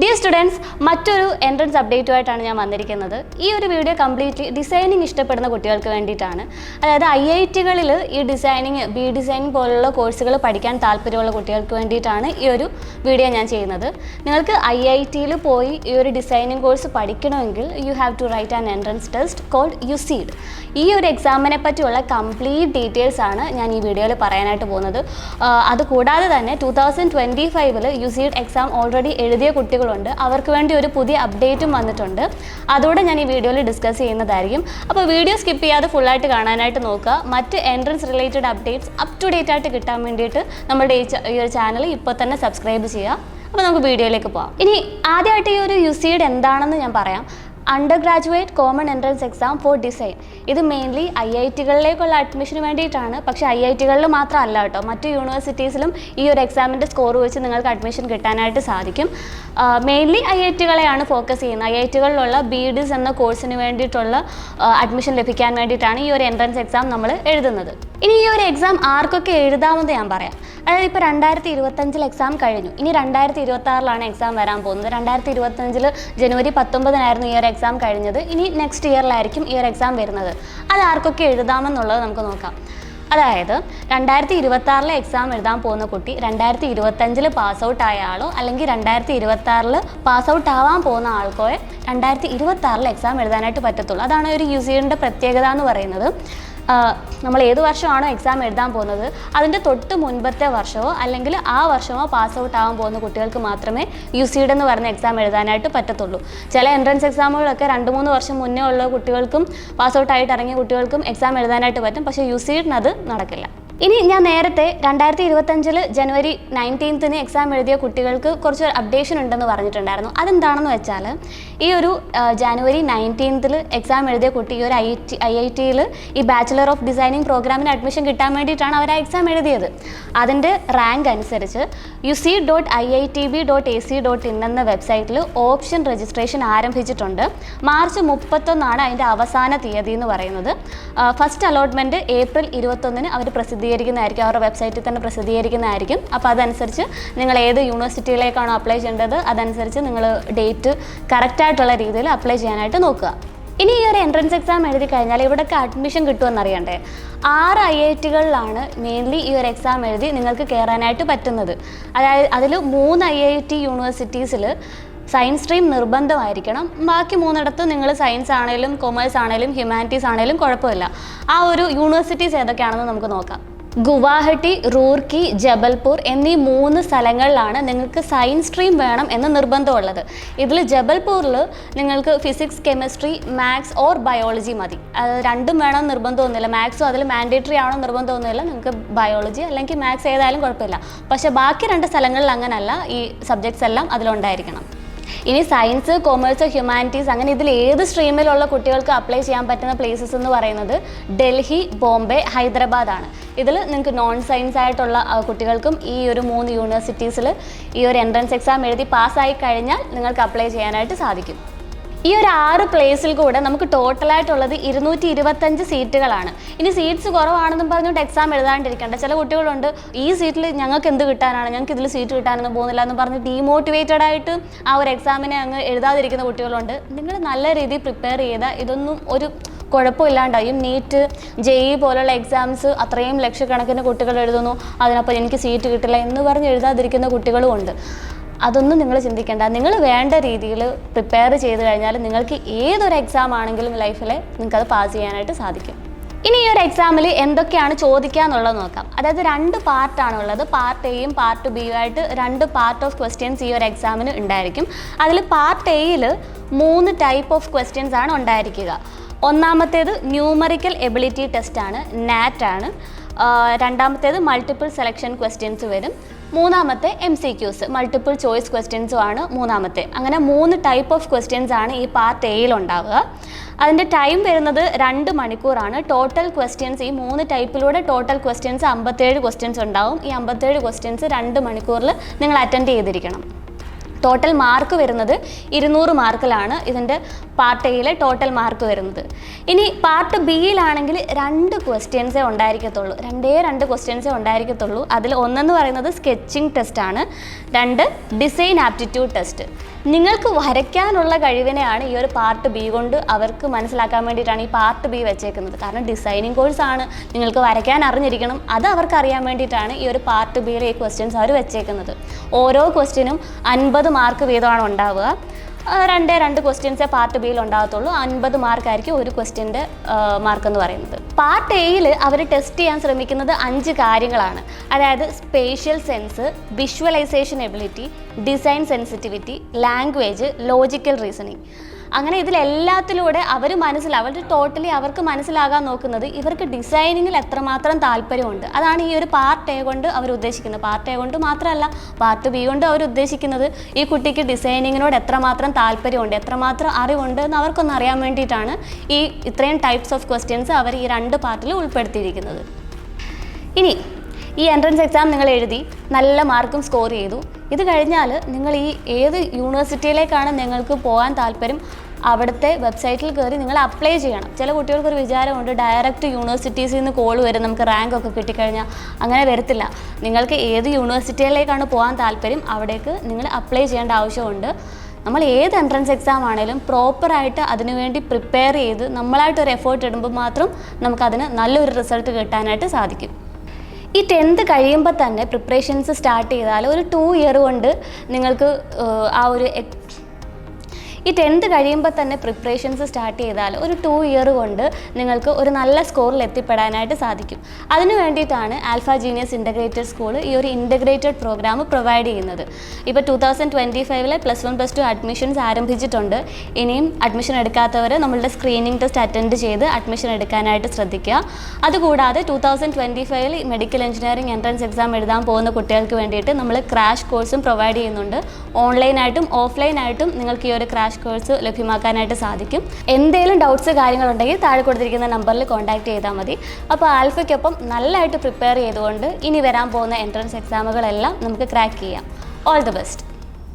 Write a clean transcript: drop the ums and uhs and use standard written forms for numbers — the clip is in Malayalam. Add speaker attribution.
Speaker 1: ഡിയർ സ്റ്റുഡൻസ്, മറ്റൊരു എൻട്രൻസ് അപ്ഡേറ്റുമായിട്ടാണ് ഞാൻ വന്നിരിക്കുന്നത്. ഈ ഒരു വീഡിയോ കംപ്ലീറ്റ്ലി ഡിസൈനിങ് ഇഷ്ടപ്പെടുന്ന കുട്ടികൾക്ക് വേണ്ടിയിട്ടാണ്. അതായത് IITകളിൽ ഈ ഡിസൈനിങ്, ഡിസൈനിങ് പോലുള്ള കോഴ്സുകൾ പഠിക്കാൻ താല്പര്യമുള്ള കുട്ടികൾക്ക് വേണ്ടിയിട്ടാണ് ഈ ഒരു വീഡിയോ ഞാൻ ചെയ്യുന്നത്. നിങ്ങൾക്ക് IITയിൽ പോയി ഈ ഒരു ഡിസൈനിങ് കോഴ്സ് പഠിക്കണമെങ്കിൽ you have to write an entrance test called USEED. ഈ ഒരു എക്സാമിനെ പറ്റിയുള്ള കംപ്ലീറ്റ് ഡീറ്റെയിൽസ് ആണ് ഞാൻ ഈ വീഡിയോയിൽ പറയാനായിട്ട് പോകുന്നത്. അതുകൂടാതെ തന്നെ 2025 USEED എക്സാം ഓൾറെഡി എഴുതിയ കുട്ടികളുണ്ട്. അവർക്ക് വേണ്ടി ഒരു പുതിയ അപ്ഡേറ്റും വന്നിട്ടുണ്ട്. അതോടെ ഞാൻ ഈ വീഡിയോയിൽ ഡിസ്കസ് ചെയ്യുന്നതായിരിക്കും. അപ്പോൾ വീഡിയോ സ്കിപ്പ് ചെയ്യാതെ ഫുള്ളായിട്ട് കാണാനായിട്ട് നോക്കുക. മറ്റ് entrance related updates up to date ആയിട്ട് കിട്ടാൻ വേണ്ടിയിട്ട് നമ്മുടെ ഈ ഒരു ചാനൽ ഇപ്പോൾ തന്നെ സബ്സ്ക്രൈബ് ചെയ്യുക. അപ്പോൾ നമുക്ക് വീഡിയോയിലേക്ക് പോകാം. ഇനി ആദ്യമായിട്ട് ഈ ഒരു USEED എന്താണെന്ന് ഞാൻ പറയാം. Undergraduate common entrance exam for design. ഇത് മെയിൻലി IITകളിലേക്കുള്ള അഡ്മിഷന് വേണ്ടിയിട്ടാണ്. പക്ഷേ IITകളിൽ മാത്രമല്ല കേട്ടോ, മറ്റു യൂണിവേഴ്സിറ്റീസിലും ഈ ഒരു എക്സാമിൻ്റെ സ്കോർ വെച്ച് നിങ്ങൾക്ക് അഡ്മിഷൻ കിട്ടാനായിട്ട് സാധിക്കും. മെയിൻലി IITകളെയാണ് ഫോക്കസ് ചെയ്യുന്നത്. IITകളിലുള്ള BDS എന്ന കോഴ്സിന് വേണ്ടിയിട്ടുള്ള അഡ്മിഷൻ ലഭിക്കാൻ വേണ്ടിയിട്ടാണ് ഈ ഒരു എൻട്രൻസ് എക്സാം നമ്മൾ എഴുതുന്നത്. ഇനി ഈ ഒരു എക്സാം ആർക്കൊക്കെ എഴുതാമെന്ന് ഞാൻ പറയാം. അതായത് ഇപ്പോൾ 2025 എക്സാം കഴിഞ്ഞു. ഇനി 2026 എക്സാം വരാൻ പോകുന്നത്. 2025 ജനുവരി 19 ഈ ഒരു എക്സാം കഴിഞ്ഞത്. ഇനി നെക്സ്റ്റ് ഇയറിലായിരിക്കും ഈ ഒരു എക്സാം വരുന്നത്. അത് ആർക്കൊക്കെ എഴുതാമെന്നുള്ളത് നമുക്ക് നോക്കാം. അതായത് 2026 എക്സാം എഴുതാൻ പോകുന്ന കുട്ടി 2025 പാസ് ഔട്ട് ആയ ആളോ അല്ലെങ്കിൽ 2026 പാസ് ഔട്ട് ആവാൻ പോകുന്ന ആൾക്കോ 2026 എക്സാം എഴുതാനായിട്ട് പറ്റത്തുള്ളൂ. അതാണ് ഒരു USEEDൻ്റെ പ്രത്യേകത എന്ന് പറയുന്നത്. നമ്മൾ ഏത് വർഷമാണോ എക്സാം എഴുതാൻ പോകുന്നത് അതിൻ്റെ തൊട്ട് മുൻപത്തെ വർഷമോ അല്ലെങ്കിൽ ആ വർഷമോ പാസ് ഔട്ട് ആവാൻ പോകുന്ന കുട്ടികൾക്ക് മാത്രമേ USEED എന്ന് പറഞ്ഞ എക്സാം എഴുതാനായിട്ട് പറ്റത്തുള്ളൂ. ചില എൻട്രൻസ് എക്സാമുകളൊക്കെ 2-3 വർഷം മുന്നേ ഉള്ള കുട്ടികൾക്കും പാസ് ഔട്ട് ആയിട്ട് ഇറങ്ങിയ കുട്ടികൾക്കും എക്സാം എഴുതാനായിട്ട് പറ്റും. പക്ഷേ USEEDന് അത് നടക്കില്ല. ഇനി ഞാൻ നേരത്തെ 2025 ജനുവരി 19 എക്സാം എഴുതിയ കുട്ടികൾക്ക് കുറച്ച് അപ്ഡേഷൻ ഉണ്ടെന്ന് പറഞ്ഞിട്ടുണ്ടായിരുന്നു. അതെന്താണെന്ന് വെച്ചാൽ ഈ ഒരു ജനുവരി 19 എക്സാം എഴുതിയ കുട്ടി ഈ ഒരു IITയിൽ ഈ ബാച്ചിലർ ഓഫ് ഡിസൈനിങ് പ്രോഗ്രാമിന് അഡ്മിഷൻ കിട്ടാൻ വേണ്ടിയിട്ടാണ് അവർ ആ എക്സാം എഴുതിയത്. അതിൻ്റെ റാങ്ക് അനുസരിച്ച് USEED.iitb.ac.in എന്ന വെബ്സൈറ്റിൽ ഓപ്ഷൻ രജിസ്ട്രേഷൻ ആരംഭിച്ചിട്ടുണ്ട്. മാർച്ച് 31 അതിൻ്റെ അവസാന തീയതി എന്ന് പറയുന്നത്. ഫസ്റ്റ് അലോട്ട്മെൻറ്റ് ഏപ്രിൽ 21 അവർ പ്രസിദ്ധീകരിക്കുന്നതായിരിക്കും. അവരുടെ വെബ്സൈറ്റിൽ തന്നെ പ്രസിദ്ധീകരിക്കുന്നതായിരിക്കും. അപ്പോൾ അതനുസരിച്ച് നിങ്ങൾ ഏത് യൂണിവേഴ്സിറ്റിയിലേക്കാണോ അപ്ലൈ ചെയ്യേണ്ടത് അതനുസരിച്ച് നിങ്ങൾ ഡേറ്റ് കറക്റ്റായിട്ടുള്ള രീതിയിൽ അപ്ലൈ ചെയ്യാനായിട്ട് നോക്കുക. ഇനി ഈ ഒരു എൻട്രൻസ് എക്സാം എഴുതി കഴിഞ്ഞാൽ ഇവിടെയൊക്കെ അഡ്മിഷൻ കിട്ടുമെന്നറിയണ്ടേ. 6 IITകളിലാണ് മെയിൻലി ഈ ഒരു എക്സാം എഴുതി നിങ്ങൾക്ക് കയറാനായിട്ട് പറ്റുന്നത്. അതായത് അതിൽ 3 IIT യൂണിവേഴ്സിറ്റീസിൽ സയൻസ് സ്ട്രീം നിർബന്ധമായിരിക്കണം. ബാക്കി 3 നിങ്ങൾ സയൻസ് ആണെങ്കിലും കൊമേഴ്സ് ആണെങ്കിലും ഹ്യൂമാനിറ്റീസ് ആണെങ്കിലും കുഴപ്പമില്ല. ആ ഒരു യൂണിവേഴ്സിറ്റീസ് ഏതൊക്കെയാണെന്ന് നമുക്ക് നോക്കാം. ഗുവാഹട്ടി, റൂർക്കി, ജബൽപൂർ എന്നീ 3 സ്ഥലങ്ങളിലാണ് നിങ്ങൾക്ക് സയൻസ് സ്ട്രീം വേണം എന്ന് നിർബന്ധമുള്ളത്. ഇതിൽ ജബൽപൂരിൽ നിങ്ങൾക്ക് physics, chemistry, maths or biology മതി. അത് രണ്ടും വേണം നിർബന്ധമൊന്നുമില്ല. മാത്സും അതിൽ മാൻഡേറ്ററി ആണോ നിർബന്ധമൊന്നുമില്ല. നിങ്ങൾക്ക് ബയോളജി അല്ലെങ്കിൽ മാത്സ് ഏതായാലും കുഴപ്പമില്ല. പക്ഷേ ബാക്കി 2 സ്ഥലങ്ങളിൽ അങ്ങനല്ല. ഈ സബ്ജക്ട്സ് എല്ലാം അതിലുണ്ടായിരിക്കണം. ഇനി സയൻസ്, കൊമേഴ്സ്, ഹ്യൂമാനിറ്റീസ് അങ്ങനെ ഇതിൽ ഏത് സ്ട്രീമിലുള്ള കുട്ടികൾക്ക് അപ്ലൈ ചെയ്യാൻ പറ്റുന്ന പ്ലേസസ് എന്ന് പറയുന്നത് ഡൽഹി, ബോംബെ, ഹൈദരാബാദ് ആണ്. ഇതിൽ നിങ്ങൾക്ക് നോൺ സയൻസ് ആയിട്ടുള്ള കുട്ടികൾക്കും ഈ ഒരു 3 യൂണിവേഴ്സിറ്റീസിൽ ഈ ഒരു എൻട്രൻസ് എക്സാം എഴുതി പാസ്സായി കഴിഞ്ഞാൽ നിങ്ങൾക്ക് അപ്ലൈ ചെയ്യാനായിട്ട് സാധിക്കും. ഈ ഒരു 6 പ്ലേസിൽ കൂടെ നമുക്ക് ടോട്ടലായിട്ടുള്ളത് 225 സീറ്റുകളാണ്. ഇനി സീറ്റ്സ് കുറവാണെന്നും പറഞ്ഞുകൊണ്ട് എക്സാം എഴുതാണ്ടിരിക്കേണ്ട. ചില കുട്ടികളുണ്ട്, ഈ സീറ്റിൽ ഞങ്ങൾക്ക് എന്ത് കിട്ടാനാണ്, ഞങ്ങൾക്ക് ഇതിൽ സീറ്റ് കിട്ടാനൊന്നും പോകുന്നില്ല എന്ന് പറഞ്ഞ് ഡീമോട്ടിവേറ്റഡ് ആയിട്ട് ആ ഒരു എക്സാമിനെ അങ്ങ് എഴുതാതിരിക്കുന്ന കുട്ടികളുണ്ട്. നിങ്ങൾ നല്ല രീതിയിൽ പ്രിപ്പയർ ചെയ്താൽ ഇതൊന്നും ഒരു കുഴപ്പമില്ലാണ്ടായും. നീറ്റ്, JEE പോലുള്ള എക്സാംസ് അത്രയും ലക്ഷക്കണക്കിന് കുട്ടികൾ എഴുതുന്നു, അതിനപ്പോൾ എനിക്ക് സീറ്റ് കിട്ടില്ല എന്ന് പറഞ്ഞ് എഴുതാതിരിക്കുന്ന കുട്ടികളും ഉണ്ട്. അതൊന്നും നിങ്ങൾ ചിന്തിക്കേണ്ട. നിങ്ങൾ വേണ്ട രീതിയിൽ പ്രിപ്പയർ ചെയ്ത് കഴിഞ്ഞാൽ നിങ്ങൾക്ക് ഏതൊരു എക്സാം ആണെങ്കിലും ലൈഫിൽ നിങ്ങൾക്കത് പാസ് ചെയ്യാനായിട്ട് സാധിക്കും. ഇനി ഈ ഒരു എക്സാമിൽ എന്തൊക്കെയാണ് ചോദിക്കുക എന്നുള്ളത് നോക്കാം. അതായത് 2 പാർട്ടാണുള്ളത്. പാർട്ട് എയും പാർട്ട് ബിയും ആയിട്ട് 2 പാർട്ട് ഓഫ് ക്വസ്റ്റ്യൻസ് ഈ ഒരു എക്സാമിന് ഉണ്ടായിരിക്കും. അതിൽ പാർട്ട് എയിൽ 3 ടൈപ്പ് ഓഫ് ക്വസ്റ്റ്യൻസ് ആണ് ഉണ്ടായിരിക്കുക. ഒന്നാമത്തേത് ന്യൂമറിക്കൽ എബിലിറ്റി ടെസ്റ്റ് ആണ്, NAT ആണ്. രണ്ടാമത്തേത് മൾട്ടിപ്പിൾ സെലക്ഷൻ ക്വസ്റ്റ്യൻസ് വരും. മൂന്നാമത്തെ MCQs, മൾട്ടിപ്പിൾ ചോയ്സ് ക്വസ്റ്റ്യൻസും ആണ് മൂന്നാമത്തെ. അങ്ങനെ 3 ടൈപ്പ് ഓഫ് ക്വസ്റ്റ്യൻസ് ആണ് ഈ പാർട്ട് എയിൽ ഉണ്ടാവുക. അതിൻ്റെ ടൈം വരുന്നത് 2 മണിക്കൂറാണ്. ടോട്ടൽ ക്വസ്റ്റ്യൻസ് ഈ 3 ടൈപ്പിലൂടെ ടോട്ടൽ ക്വസ്റ്റ്യൻസ് 57 ക്വസ്റ്റ്യൻസ് ഉണ്ടാവും. ഈ 57 ക്വസ്റ്റ്യൻസ് 2 മണിക്കൂറിൽ നിങ്ങൾ അറ്റൻഡ് ചെയ്തിരിക്കണം. ടോട്ടൽ മാർക്ക് വരുന്നത് 200 മാർക്കിലാണ് ഇതിൻ്റെ പാർട്ട് എയിലെ ടോട്ടൽ മാർക്ക് വരുന്നത്. ഇനി പാർട്ട് ബിയിലാണെങ്കിൽ 2 ക്വസ്റ്റ്യൻസേ ഉണ്ടായിരിക്കത്തുള്ളൂ. 2 ക്വസ്റ്റ്യൻസേ ഉണ്ടായിരിക്കത്തുള്ളൂ. അതിൽ ഒന്നെന്ന് പറയുന്നത് സ്കെച്ചിങ് ടെസ്റ്റാണ്, 2 ഡിസൈൻ ആപ്റ്റിറ്റ്യൂഡ് ടെസ്റ്റ്. നിങ്ങൾക്ക് വരയ്ക്കാനുള്ള കഴിവിനെയാണ് ഈ ഒരു പാർട്ട് ബി കൊണ്ട് അവർക്ക് മനസ്സിലാക്കാൻ വേണ്ടിയിട്ടാണ് ഈ പാർട്ട് ബി വെച്ചേക്കുന്നത്. കാരണം ഡിസൈനിങ് കോഴ്സാണ്, നിങ്ങൾക്ക് വരയ്ക്കാൻ അറിഞ്ഞിരിക്കണം, അത് അവർക്ക് അറിയാൻ വേണ്ടിയിട്ടാണ് ഈ ഒരു പാർട്ട് ബിയിലെ ഈ ക്വസ്റ്റ്യൻസ് അവർ വെച്ചേക്കുന്നത്. ഓരോ ക്വസ്റ്റ്യനും 50 മാർക്ക് വീതമാണ് ഉണ്ടാവുക. 2 ക്വസ്റ്റ്യൻസേ പാർട്ട് ബിയിൽ ഉണ്ടാകത്തുള്ളൂ. 50 മാർക്കായിരിക്കും ഒരു ക്വസ്റ്റ്യൻ്റെ മാർക്ക് എന്ന് പറയുന്നത്. പാർട്ട് എയിൽ അവർ ടെസ്റ്റ് ചെയ്യാൻ ശ്രമിക്കുന്നത് 5 കാര്യങ്ങളാണ്. അതായത് spatial sense, visualisation ability, design sensitivity, language, logical reasoning. അങ്ങനെ ഇതിലെല്ലാത്തിലൂടെ അവർക്ക് മനസ്സിലാകാൻ നോക്കുന്നത് ഇവർക്ക് ഡിസൈനിങ്ങിൽ എത്രമാത്രം താല്പര്യമുണ്ട്. അതാണ് ഈ ഒരു പാർട്ട് എ കൊണ്ട് അവർ ഉദ്ദേശിക്കുന്നത്. പാർട്ട് എ കൊണ്ട് മാത്രമല്ല, പാർട്ട് ബി കൊണ്ട് അവർ ഉദ്ദേശിക്കുന്നത് ഈ കുട്ടിക്ക് ഡിസൈനിങ്ങിനോട് എത്രമാത്രം താല്പര്യമുണ്ട്, എത്രമാത്രം അറിവുണ്ട് എന്ന് അവർക്കൊന്ന് അറിയാൻ വേണ്ടിയിട്ടാണ് ഈ ഇത്രയും ടൈപ്സ് ഓഫ് ക്വസ്റ്റ്യൻസ് അവർ ഈ 2 പാർട്ടിൽ ഉൾപ്പെടുത്തിയിരിക്കുന്നത്. ഇനി ഈ എൻട്രൻസ് എക്സാം നിങ്ങൾ എഴുതി നല്ല മാർക്കും സ്കോർ ചെയ്തു. ഇത് കഴിഞ്ഞാൽ നിങ്ങൾ ഈ ഏത് യൂണിവേഴ്സിറ്റിയിലേക്കാണ് നിങ്ങൾക്ക് പോകാൻ താല്പര്യം അവിടുത്തെ വെബ്സൈറ്റിൽ കയറി നിങ്ങൾ അപ്ലൈ ചെയ്യണം. ചില കുട്ടികൾക്കൊരു വിചാരമുണ്ട് ഡയറക്റ്റ് യൂണിവേഴ്സിറ്റീസിൽ നിന്ന് കോൾ വരും, നമുക്ക് റാങ്കൊക്കെ കിട്ടിക്കഴിഞ്ഞാൽ. അങ്ങനെ വരത്തില്ല. നിങ്ങൾക്ക് ഏത് യൂണിവേഴ്സിറ്റിയിലേക്കാണ് പോകാൻ താല്പര്യം അവിടേക്ക് നിങ്ങൾ അപ്ലൈ ചെയ്യേണ്ട ആവശ്യമുണ്ട്. നമ്മൾ ഏത് എൻട്രൻസ് എക്സാം ആണെങ്കിലും പ്രോപ്പറായിട്ട് അതിനുവേണ്ടി പ്രിപ്പയർ ചെയ്ത് നമ്മളായിട്ടൊരു എഫേർട്ട് ഇടുമ്പോൾ മാത്രം നമുക്കതിന് നല്ലൊരു റിസൾട്ട് കിട്ടാനായിട്ട് സാധിക്കും. ഈ 10th കഴിയുമ്പോൾ തന്നെ പ്രിപ്പറേഷൻസ് സ്റ്റാർട്ട് ചെയ്താൽ ഒരു 2 ഇയർ കൊണ്ട് നിങ്ങൾക്ക് ആ ഒരു ഈ 10th കഴിയുമ്പോൾ തന്നെ പ്രിപ്പറേഷൻസ് സ്റ്റാർട്ട് ചെയ്താൽ ഒരു 2 ഇയർ കൊണ്ട് നിങ്ങൾക്ക് ഒരു നല്ല സ്കോറിൽ എത്തിപ്പെടാനായിട്ട് സാധിക്കും. അതിനു വേണ്ടിയിട്ടാണ് ആൽഫ ജീനിയസ് ഇൻ്റഗ്രേറ്റഡ് സ്കൂൾ ഈ ഒരു ഇൻ്റഗ്രേറ്റഡ് പ്രോഗ്രാം പ്രൊവൈഡ് ചെയ്യുന്നത്. ഇപ്പോൾ 2025 +1 +2 അഡ്മിഷൻസ് ആരംഭിച്ചിട്ടുണ്ട്. ഇനിയും അഡ്മിഷൻ എടുക്കാത്തവർ നമ്മളുടെ സ്ക്രീനിങ് ടെസ്റ്റ് അറ്റൻഡ് ചെയ്ത് അഡ്മിഷൻ എടുക്കാനായിട്ട് ശ്രദ്ധിക്കുക. അതുകൂടാതെ 2025 മെഡിക്കൽ എഞ്ചിനീയറിംഗ് എൻട്രൻസ് എക്സാം എഴുതാൻ പോകുന്ന കുട്ടികൾക്ക് വേണ്ടിയിട്ട് നമ്മൾ ക്രാഷ് കോഴ്സും പ്രൊവൈഡ് ചെയ്യുന്നുണ്ട്. ഓൺലൈനായിട്ടും ഓഫ്ലൈനായിട്ടും നിങ്ങൾക്ക് ഈ ഒരു ക്രാഷ് കോഴ്സ് ലഭ്യമാക്കാനായിട്ട് സാധിക്കും. എന്തെങ്കിലും ഡൗട്ട്സ് കാര്യങ്ങളുണ്ടെങ്കിൽ താഴെ കൊടുത്തിരിക്കുന്ന നമ്പറിൽ കോൺടാക്ട് ചെയ്താൽ മതി. അപ്പോൾ ആൽഫയ്ക്കൊപ്പം നല്ലതായിട്ട് പ്രിപ്പയർ ചെയ്തുകൊണ്ട് ഇനി വരാൻ പോകുന്ന എൻട്രൻസ് എക്സാമുകളെല്ലാം നമുക്ക് ക്രാക്ക് ചെയ്യാം. All the best.